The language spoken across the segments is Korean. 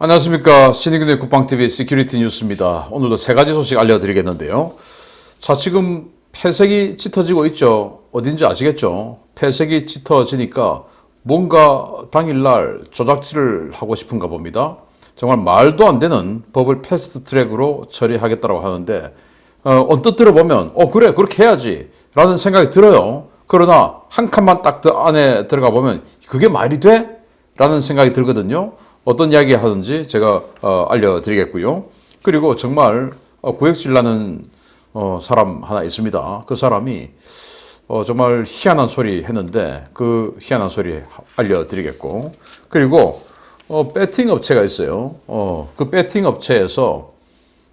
안녕하십니까. 신의균의 국방TV 시큐리티 뉴스입니다. 오늘도 세 가지 소식 알려드리겠는데요. 자, 지금 폐색이 짙어지고 있죠. 어딘지 아시겠죠? 폐색이 짙어지니까 뭔가 당일날 조작질을 하고 싶은가 봅니다. 정말 말도 안 되는 법을 패스트 트랙으로 처리하겠다고 하는데 언뜻 들어보면 그래 그렇게 해야지 라는 생각이 들어요. 그러나 한 칸만 딱 안에 들어가 보면 그게 말이 돼? 라는 생각이 들거든요. 어떤 이야기 하든지 제가 알려드리겠고요. 그리고 정말 구역질 나는 사람 하나 있습니다. 그 사람이 정말 희한한 소리 했는데 그 희한한 소리 알려드리겠고, 그리고 배팅 업체가 있어요. 그 배팅 업체에서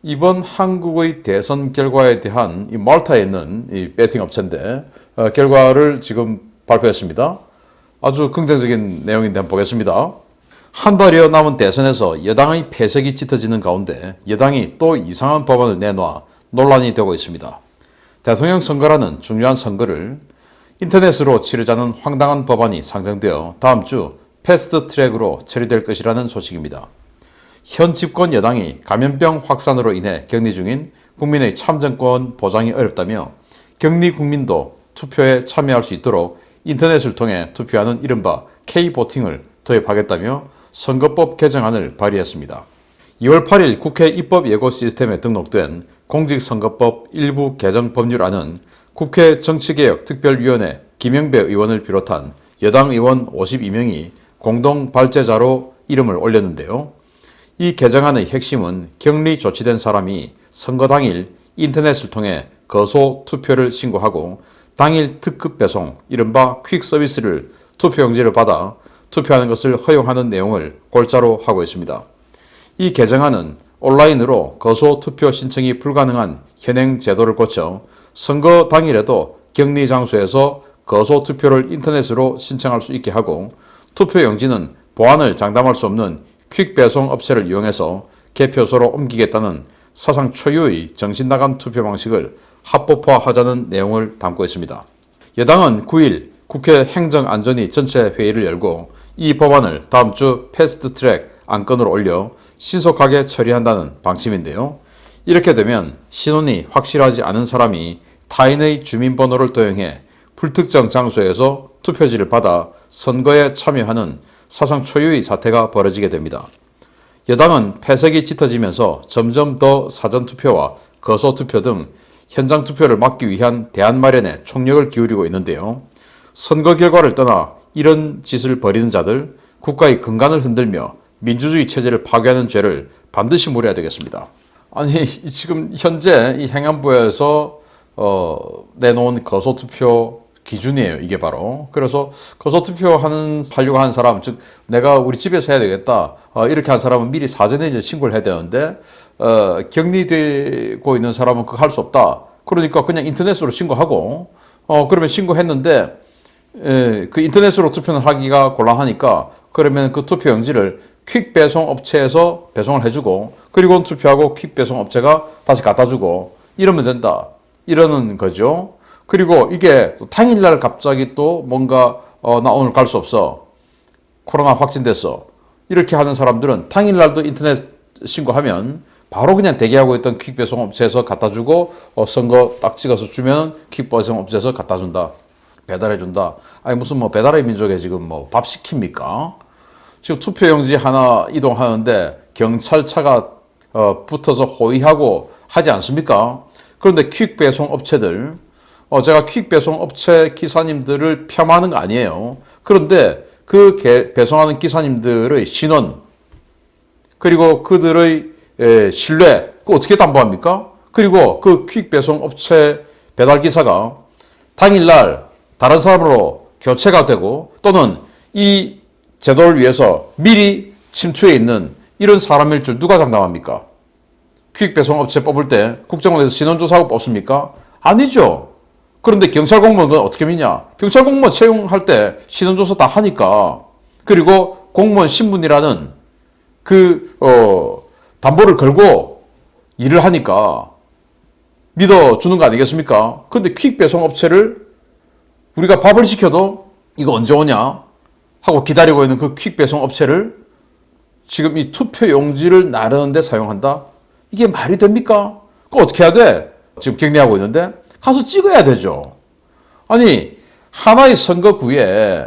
이번 한국의 대선 결과에 대한 이 말타에 있는 이 배팅 업체인데 결과를 지금 발표했습니다. 아주 긍정적인 내용인데 한번 보겠습니다. 한 달여 남은 대선에서 여당의 패색이 짙어지는 가운데 여당이 또 이상한 법안을 내놔 논란이 되고 있습니다. 대통령 선거라는 중요한 선거를 인터넷으로 치르자는 황당한 법안이 상정되어 다음 주 패스트 트랙으로 처리될 것이라는 소식입니다. 현 집권 여당이 감염병 확산으로 인해 격리 중인 국민의 참정권 보장이 어렵다며 격리 국민도 투표에 참여할 수 있도록 인터넷을 통해 투표하는 이른바 K보팅을 도입하겠다며 선거법 개정안을 발의했습니다. 2월 8일 국회 입법예고 시스템에 등록된 공직선거법 일부 개정 법률안은 국회 정치개혁특별위원회 김영배 의원을 비롯한 여당 의원 52명이 공동 발제자로 이름을 올렸는데요. 이 개정안의 핵심은 격리 조치된 사람이 선거 당일 인터넷을 통해 거소 투표를 신고하고 당일 특급 배송, 이른바 퀵 서비스를 투표용지를 받아 투표하는 것을 허용하는 내용을 골자로 하고 있습니다. 이 개정안은 온라인으로 거소 투표 신청이 불가능한 현행 제도를 고쳐 선거 당일에도 격리 장소에서 거소 투표를 인터넷으로 신청할 수 있게 하고, 투표용지는 보안을 장담할 수 없는 퀵 배송 업체를 이용해서 개표소로 옮기겠다는 사상 초유의 정신나간 투표 방식을 합법화하자는 내용을 담고 있습니다. 여당은 9일 국회 행정안전위 전체 회의를 열고 이 법안을 다음 주 패스트 트랙 안건으로 올려 신속하게 처리한다는 방침인데요. 이렇게 되면 신원이 확실하지 않은 사람이 타인의 주민번호를 도용해 불특정 장소에서 투표지를 받아 선거에 참여하는 사상 초유의 사태가 벌어지게 됩니다. 여당은 패색이 짙어지면서 점점 더 사전투표와 거소투표 등 현장 투표를 막기 위한 대안 마련에 총력을 기울이고 있는데요. 선거 결과를 떠나 이런 짓을 벌이는 자들, 국가의 근간을 흔들며 민주주의 체제를 파괴하는 죄를 반드시 물어야 되겠습니다. 아니, 지금 현재 이 행안부에서 내놓은 거소투표 기준이에요. 이게 바로. 그래서 거소투표 하려고 하는 사람, 즉 내가 우리 집에서 해야 되겠다, 이렇게 한 사람은 미리 사전에 이제 신고를 해야 되는데 격리되고 있는 사람은 그거 할 수 없다. 그러니까 그냥 인터넷으로 신고하고, 그러면 신고했는데 그 인터넷으로 투표는 하기가 곤란하니까 그러면 그 투표용지를 퀵 배송 업체에서 배송을 해주고, 그리고 투표하고 퀵 배송 업체가 다시 갖다주고, 이러면 된다, 이러는 거죠. 그리고 이게 당일날 갑자기 또 뭔가 나 오늘 갈 수 없어, 코로나 확진됐어, 이렇게 하는 사람들은 당일날도 인터넷 신고하면 바로 그냥 대기하고 있던 퀵 배송 업체에서 갖다주고, 선거 딱 찍어서 주면 퀵 배송 업체에서 갖다준다, 배달해준다. 아니 무슨 뭐 배달의 민족에 지금 뭐 밥 시킵니까? 지금 투표용지 하나 이동하는데 경찰차가 붙어서 호위하고 하지 않습니까? 그런데 퀵 배송 업체들, 제가 퀵 배송 업체 기사님들을 폄하하는 거 아니에요. 그런데 그 배송하는 기사님들의 신원, 그리고 그들의 신뢰, 그거 어떻게 담보합니까? 그리고 그 퀵 배송 업체 배달 기사가 당일날 다른 사람으로 교체가 되고, 또는 이 제도를 위해서 미리 침투해 있는 이런 사람일 줄 누가 장담합니까? 퀵 배송 업체 뽑을 때 국정원에서 신원조사하고 뽑습니까? 아니죠. 그런데 경찰 공무원은 어떻게 믿냐? 경찰 공무원 채용할 때 신원조사 다 하니까, 그리고 공무원 신분이라는 그 담보를 걸고 일을 하니까 믿어주는 거 아니겠습니까? 그런데 퀵 배송 업체를 우리가 밥을 시켜도 이거 언제 오냐 하고 기다리고 있는 그 퀵 배송 업체를 지금 이 투표용지를 나르는데 사용한다? 이게 말이 됩니까? 그거 어떻게 해야 돼? 지금 격리하고 있는데 가서 찍어야 되죠. 아니 하나의 선거구에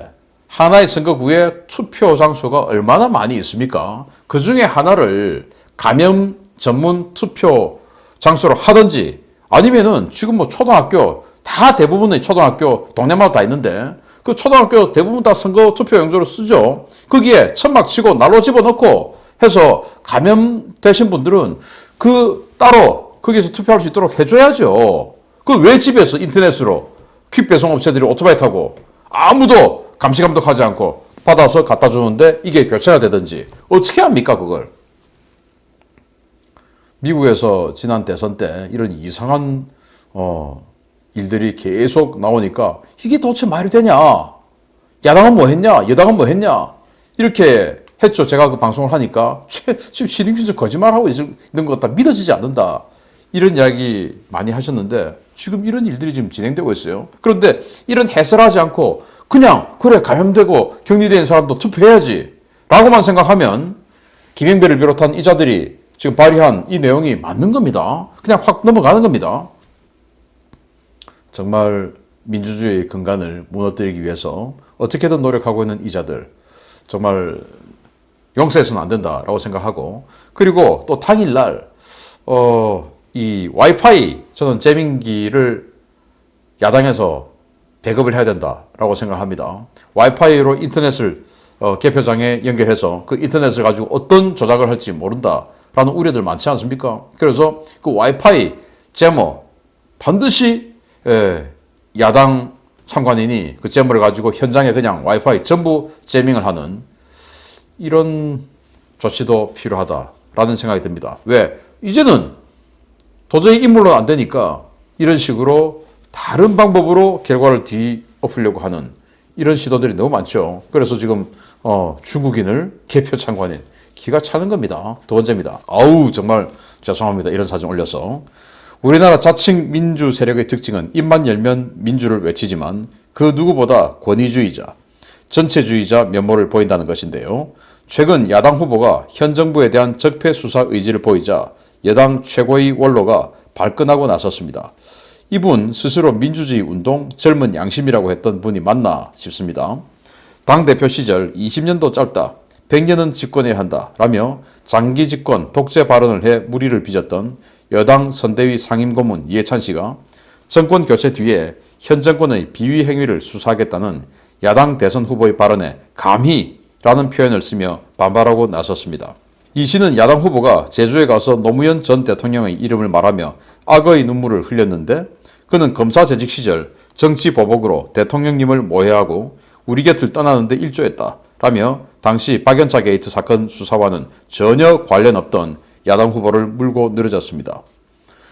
투표 장소가 얼마나 많이 있습니까? 그 중에 하나를 감염 전문 투표 장소로 하든지 아니면은 지금 뭐 초등학교 다 대부분의 초등학교 동네마다 다 있는데 그 초등학교 대부분 다 선거 투표 용지로 쓰죠. 거기에 천막 치고 난로 집어넣고 해서 감염되신 분들은 그 따로 거기서 투표할 수 있도록 해줘야죠. 그 왜 집에서 인터넷으로 퀵 배송 업체들이 오토바이 타고 아무도 감시 감독하지 않고 받아서 갖다 주는데 이게 교체가 되든지 어떻게 합니까 그걸? 미국에서 지난 대선 때 이런 이상한 일들이 계속 나오니까 이게 도대체 말이 되냐? 야당은 뭐 했냐? 여당은 뭐 했냐? 이렇게 했죠. 제가 그 방송을 하니까 지금 신임균 거짓말하고 있는 것 같다. 믿어지지 않는다. 이런 이야기 많이 하셨는데 지금 이런 일들이 지금 진행되고 있어요. 그런데 이런 해설하지 않고 그냥 그래 감염되고 격리된 사람도 투표해야지 라고만 생각하면 김영배를 비롯한 이자들이 지금 발의한 이 내용이 맞는 겁니다. 그냥 확 넘어가는 겁니다. 정말 민주주의의 근간을 무너뜨리기 위해서 어떻게든 노력하고 있는 이자들 정말 용서해서는 안 된다라고 생각하고 그리고 또 당일날 이 와이파이 저는 재민기를 야당에서 배급을 해야 된다라고 생각합니다. 와이파이로 인터넷을 개표장에 연결해서 그 인터넷을 가지고 어떤 조작을 할지 모른다라는 우려들 많지 않습니까? 그래서 그 와이파이 제모 반드시 야당 참관인이 그 제모를 가지고 현장에 그냥 와이파이 전부 제밍을 하는 이런 조치도 필요하다라는 생각이 듭니다. 왜? 이제는 도저히 인물로 안 되니까 이런 식으로 다른 방법으로 결과를 뒤엎으려고 하는 이런 시도들이 너무 많죠. 그래서 지금 중국인을 개표 참관인 기가 차는 겁니다. 두 번째입니다. 아우 정말 죄송합니다. 이런 사진 올려서. 우리나라 자칭 민주 세력의 특징은 입만 열면 민주를 외치지만 그 누구보다 권위주의자, 전체주의자 면모를 보인다는 것인데요. 최근 야당 후보가 현 정부에 대한 적폐 수사 의지를 보이자 여당 최고의 원로가 발끈하고 나섰습니다. 이분 스스로 민주주의 운동 젊은 양심이라고 했던 분이 맞나 싶습니다. 당대표 시절 20년도 짧다. 100년은 집권해야 한다. 라며 장기 집권 독재 발언을 해 무리를 빚었던 여당 선대위 상임고문 이해찬 씨가 정권 교체 뒤에 현 정권의 비위 행위를 수사하겠다는 야당 대선 후보의 발언에 감히라는 표현을 쓰며 반발하고 나섰습니다. 이 씨는 야당 후보가 제주에 가서 노무현 전 대통령의 이름을 말하며 악의 눈물을 흘렸는데 그는 검사 재직 시절 정치 보복으로 대통령님을 모해하고 우리 곁을 떠나는데 일조했다. 라며 당시 박연차 게이트 사건 수사와는 전혀 관련 없던 야당 후보를 물고 늘어졌습니다.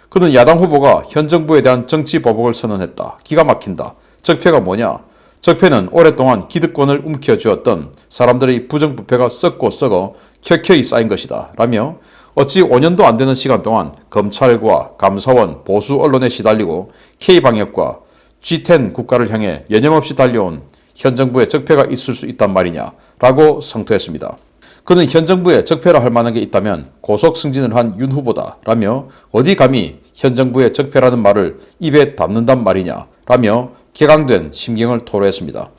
그는 야당 후보가 현 정부에 대한 정치 보복을 선언했다. 기가 막힌다. 적폐가 뭐냐? 적폐는 오랫동안 기득권을 움켜쥐었던 사람들의 부정부패가 썩고 썩어 켜켜이 쌓인 것이다. 라며 어찌 5년도 안 되는 시간 동안 검찰과 감사원, 보수 언론에 시달리고 K방역과 G10 국가를 향해 여념없이 달려온 현 정부의 적폐가 있을 수 있단 말이냐 라고 성토했습니다. 그는 현 정부에 적폐라 할 만한 게 있다면 고속 승진을 한 윤 후보다 라며 어디 감히 현 정부의 적폐라는 말을 입에 담는단 말이냐 라며 격앙된 심경을 토로했습니다.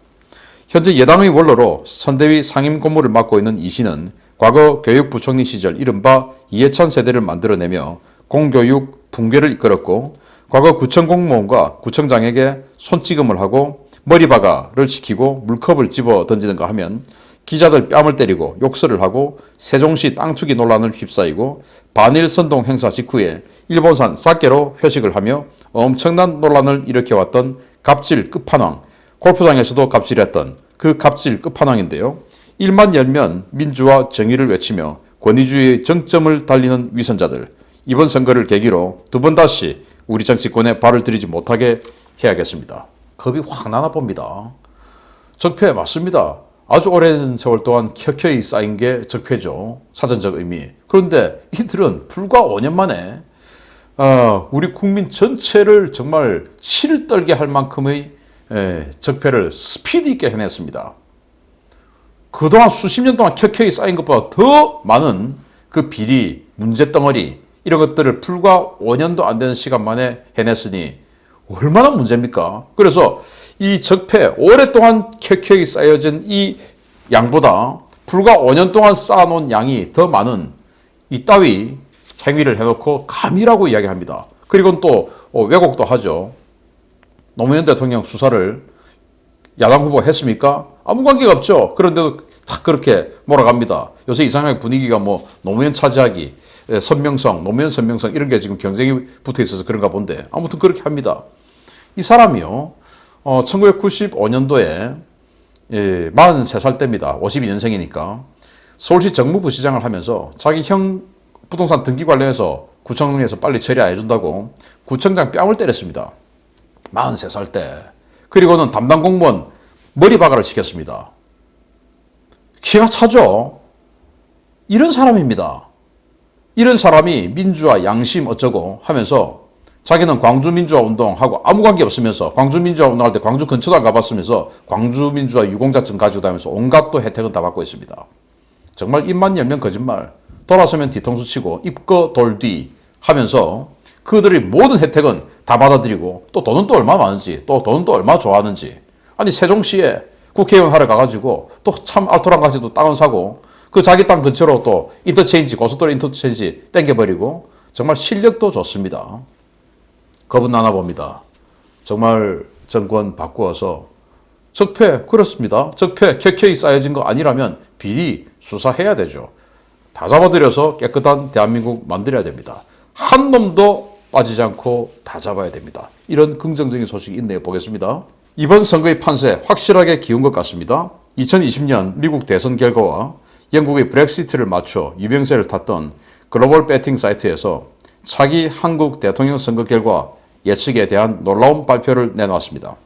현재 여당의 원로로 선대위 상임고문을 맡고 있는 이 씨는 과거 교육부총리 시절 이른바 이해찬 세대를 만들어내며 공교육 붕괴를 이끌었고 과거 구청 공무원과 구청장에게 손찌검을 하고 머리바가를 시키고 물컵을 집어 던지는가 하면 기자들 뺨을 때리고 욕설을 하고 세종시 땅 투기 논란을 휩싸이고 반일 선동 행사 직후에 일본산 사케로 회식을 하며 엄청난 논란을 일으켜왔던 갑질 끝판왕, 골프장에서도 갑질했던 그 갑질 끝판왕인데요. 일만 열면 민주화 정의를 외치며 권위주의의 정점을 달리는 위선자들, 이번 선거를 계기로 두 번 다시 우리 정치권에 발을 들이지 못하게 해야겠습니다. 겁이 확 나나 봅니다. 적폐 맞습니다. 아주 오랜 세월 동안 켜켜이 쌓인 게 적폐죠. 사전적 의미. 그런데 이들은 불과 5년 만에 우리 국민 전체를 정말 치를 떨게 할 만큼의 적폐를 스피드 있게 해냈습니다. 그동안 수십 년 동안 켜켜이 쌓인 것보다 더 많은 그 비리, 문제덩어리 이런 것들을 불과 5년도 안 되는 시간 만에 해냈으니 얼마나 문제입니까? 그래서 이 적폐, 오랫동안 켜켜이 쌓여진 이 양보다 불과 5년 동안 쌓아놓은 양이 더 많은 이따위 행위를 해놓고 감히라고 이야기합니다. 그리고 또 왜곡도 하죠. 노무현 대통령 수사를 야당 후보 했습니까? 아무 관계가 없죠. 그런데도 다 그렇게 몰아갑니다. 요새 이상하게 분위기가 뭐 노무현 차지하기, 선명성, 노무현 선명성 이런 게 지금 경쟁이 붙어 있어서 그런가 본데 아무튼 그렇게 합니다. 이 사람이요. 1995년도에 43살 때입니다. 52년생이니까 서울시 정무부시장을 하면서 자기 형 부동산 등기 관련해서 구청에서 빨리 처리 안 해준다고 구청장 뺨을 때렸습니다. 43살 때. 그리고는 담당 공무원 머리박아를 시켰습니다. 기가 차죠? 이런 사람입니다. 이런 사람이 민주화, 양심 어쩌고 하면서 자기는 광주민주화 운동하고 아무 관계 없으면서 광주민주화 운동할 때 광주 근처도 안 가봤으면서 광주민주화 유공자증 가지고 다니면서 온갖 또 혜택은 다 받고 있습니다. 정말 입만 열면 거짓말, 돌아서면 뒤통수 치고 입거 돌뒤 하면서 그들의 모든 혜택은 다 받아들이고 또 돈은 또 얼마 많은지 또 돈은 또 얼마 좋아하는지 아니 세종시에 국회의원 하러 가가지고 또 참 알토란까지도 땅을 사고 그 자기 땅 근처로 또 인터체인지 고속도로 인터체인지 땡겨버리고 정말 실력도 좋습니다. 겁은 나나 봅니다. 정말 정권 바꾸어서 적폐 그렇습니다. 적폐 켜켜이 쌓여진 거 아니라면 비리 수사해야 되죠. 다 잡아들여서 깨끗한 대한민국 만들어야 됩니다. 한 놈도 빠지지 않고 다 잡아야 됩니다. 이런 긍정적인 소식이 있네요. 보겠습니다. 이번 선거의 판세 확실하게 기운 것 같습니다. 2020년 미국 대선 결과와 영국의 브렉시트를 맞춰 유병세를 탔던 글로벌 배팅 사이트에서 차기 한국 대통령 선거 결과 예측에 대한 놀라운 발표를 내놓았습니다.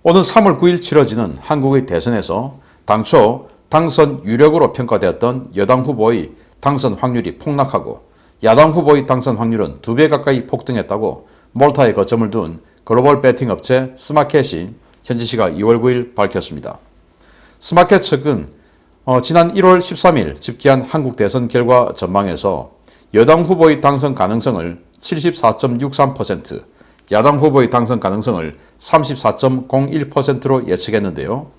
오는 3월 9일 치러지는 한국의 대선에서 당초 당선 유력으로 평가되었던 여당 후보의 당선 확률이 폭락하고 야당 후보의 당선 확률은 2배 가까이 폭등했다고 몰타에 거점을 둔 글로벌 배팅 업체 스마켓이 현지 시각 2월 9일 밝혔습니다. 스마켓 측은 지난 1월 13일 집계한 한국 대선 결과 전망에서 여당 후보의 당선 가능성을 74.63%, 야당 후보의 당선 가능성을 34.01%로 예측했는데요.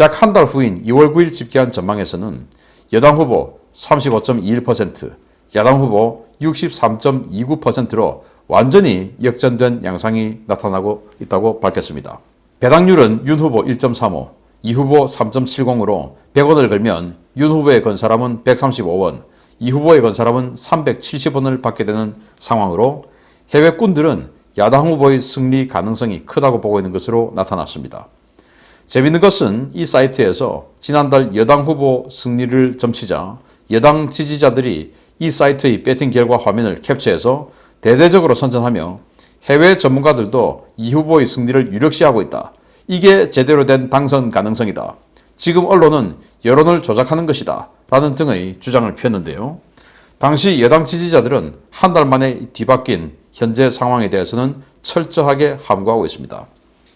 약 한 달 후인 2월 9일 집계한 전망에서는 여당 후보 35.21%, 야당 후보 63.29%로 완전히 역전된 양상이 나타나고 있다고 밝혔습니다. 배당률은 윤 후보 1.35, 이 후보 3.70으로 100원을 걸면 윤 후보에 건 사람은 135원, 이 후보에 건 사람은 370원을 받게 되는 상황으로 해외꾼들은 야당 후보의 승리 가능성이 크다고 보고 있는 것으로 나타났습니다. 재미있는 것은 이 사이트에서 지난달 여당 후보 승리를 점치자 여당 지지자들이 이 사이트의 배팅 결과 화면을 캡처해서 대대적으로 선전하며 해외 전문가들도 이 후보의 승리를 유력시하고 있다. 이게 제대로 된 당선 가능성이다. 지금 언론은 여론을 조작하는 것이다. 라는 등의 주장을 폈는데요. 당시 여당 지지자들은 한 달 만에 뒤바뀐 현재 상황에 대해서는 철저하게 함구하고 있습니다.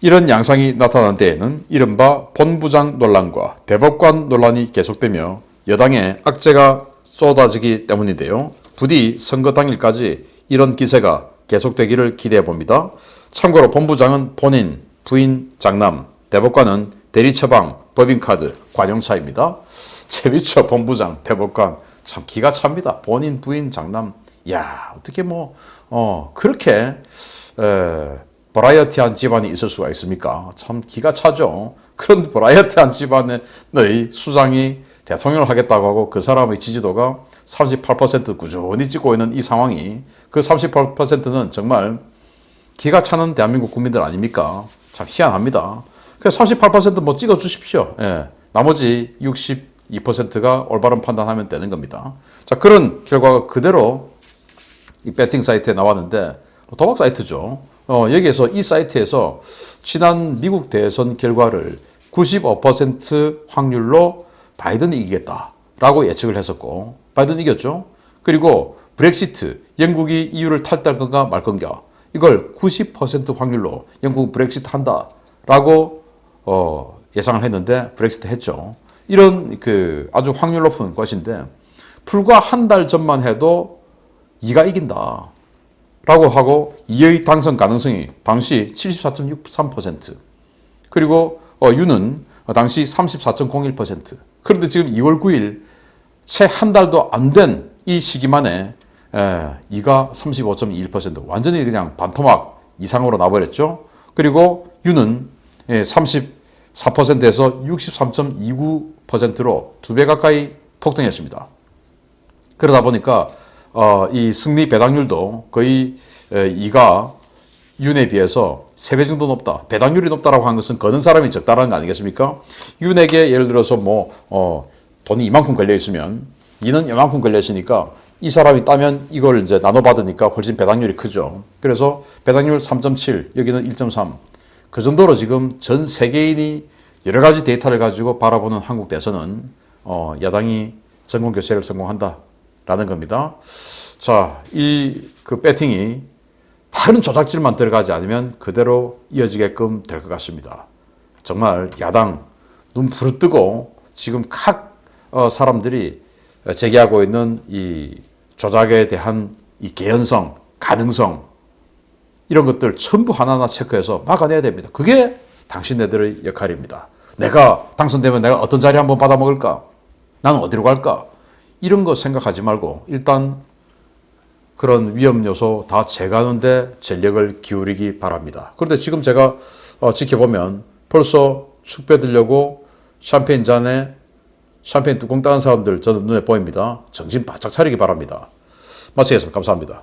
이런 양상이 나타난 데에는 이른바 본부장 논란과 대법관 논란이 계속되며 여당의 악재가 쏟아지기 때문인데요. 부디 선거 당일까지 이런 기세가 계속되기를 기대해 봅니다. 참고로 본부장은 본인, 부인, 장남, 대법관은 대리처방, 법인카드, 관용차입니다. 재밌죠. 본부장, 대법관. 참 기가 찹니다. 본인, 부인, 장남. 야, 어떻게 그렇게 버라이어티한 집안이 있을 수가 있습니까? 참 기가 차죠. 그런 버라이어티한 집안의 수장이 대통령을 하겠다고 하고 그 사람의 지지도가 38% 꾸준히 찍고 있는 이 상황이 그 38%는 정말 기가 차는 대한민국 국민들 아닙니까? 참 희한합니다. 그래서 38% 찍어 주십시오. 예. 나머지 62%가 올바른 판단하면 되는 겁니다. 자, 그런 결과가 그대로 이 배팅 사이트에 나왔는데 도박 사이트죠. 여기에서 이 사이트에서 지난 미국 대선 결과를 95% 확률로 바이든이 이기겠다라고 예측을 했었고 바이든 이겼죠. 그리고 브렉시트, 영국이 EU를 탈퇴할 건가 말 건가 이걸 90% 확률로 영국 브렉시트 한다라고 예상을 했는데 브렉시트 했죠. 이런 그 아주 확률 높은 것인데 불과 한 달 전만 해도 이가 이긴다 라고 하고 이의 당선 가능성이 당시 74.63%, 그리고 유는 당시 34.01%. 그런데 지금 2월 9일 채 한 달도 안 된 이 시기만에 이가 35.21%, 완전히 그냥 반토막 이상으로 나버렸죠. 그리고 유는 34%에서 63.29%로 2배 가까이 폭등했습니다. 그러다 보니까 이 승리 배당률도 거의 이가 윤에 비해서 3배 정도 높다. 배당률이 높다라고 한 것은 거는 사람이 적다라는 거 아니겠습니까? 윤에게 예를 들어서 돈이 이만큼 걸려 있으면 이는 이만큼 걸려 있으니까 이 사람이 따면 이걸 이제 나눠 받으니까 훨씬 배당률이 크죠. 그래서 배당률 3.7, 여기는 1.3. 그 정도로 지금 전 세계인이 여러 가지 데이터를 가지고 바라보는 한국 대선은 야당이 전공 교체를 성공한다라는 겁니다. 자, 그 배팅이 다른 조작질만 들어가지 않으면 그대로 이어지게끔 될 것 같습니다. 정말 야당 눈 부릅뜨고 지금 각 사람들이 제기하고 있는 이 조작에 대한 이 개연성, 가능성, 이런 것들 전부 하나하나 체크해서 막아내야 됩니다. 그게 당신네들의 역할입니다. 내가 당선되면 내가 어떤 자리 한번 받아먹을까? 나는 어디로 갈까? 이런 거 생각하지 말고 일단 그런 위험 요소 다 제거하는데 전력을 기울이기 바랍니다. 그런데 지금 제가 지켜보면 벌써 축배 들려고 샴페인 잔에 샴페인 뚜껑 따는 사람들 저는 눈에 보입니다. 정신 바짝 차리기 바랍니다. 마치겠습니다. 감사합니다.